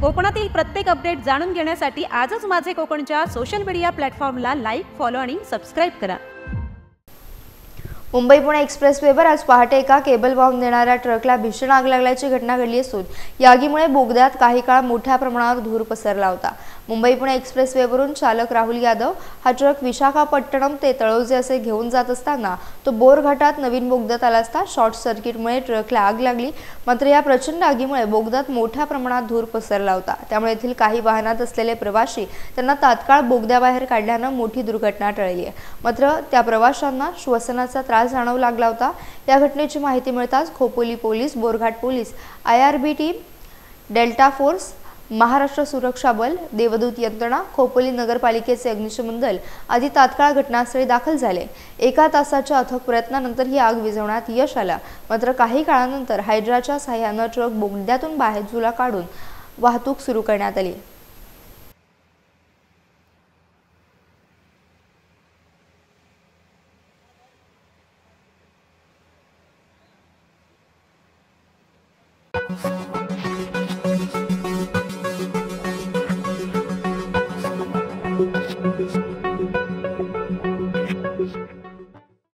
कोकणातील प्रत्येक अपडेट जाणून घेण्यासाठी आजच माझे कोकणच्या सोशल मीडिया प्लॅटफॉर्मला लाईक, फॉलो आणि सबस्क्राईब करा। मुंबई पुणे एक्सप्रेसवेवर आज पहाटे एका केबल वाहून नेणाऱ्या ट्रकला भीषण आग लागल्याची घटना घडली असून या आगीमुळे बोगद्यात काही काळ मोठ्या प्रमाणावर धूर पसरला होता। मुंबई पुणे एक्सप्रेसवेवरून चालक राहुल यादव हा ट्रक विशाखापट्टणम ते तळोजे असे घेऊन जात असताना तो बोरघाटात नवीन बोगद्यात आला असता शॉर्ट सर्किटमुळे ट्रकला आग लागली। मात्र या प्रचंड आगीमुळे बोगद्यात मोठ्या प्रमाणात धूर पसरला होता, त्यामुळे येथील काही वाहनात असलेले प्रवासी त्यांना तात्काळ बोगद्याबाहेर काढल्याने मोठी दुर्घटना टळली आहे। मात्र त्या प्रवाशांना श्वसनाचा त्रास जाणवू लागला होता। या घटनेची माहिती मिळताच Khopoli police, Borghat police, IRB team, delta force, Maharashtra सुरक्षा बल, देवदूत यंत्रणा, खोपोली नगरपालिकेचे अग्निशमन दल आदी तात्काळ घटनास्थळी दाखल झाले। एका तासाच्या अथक प्रयत्नानंतर ही आग विझवण्यात यश आलं। मात्र काही काळानंतर हायड्राच्या सहाय्याने ट्रक बोगद्यातून बाजूला काढून वाहतूक सुरू करण्यात आली। Thank you.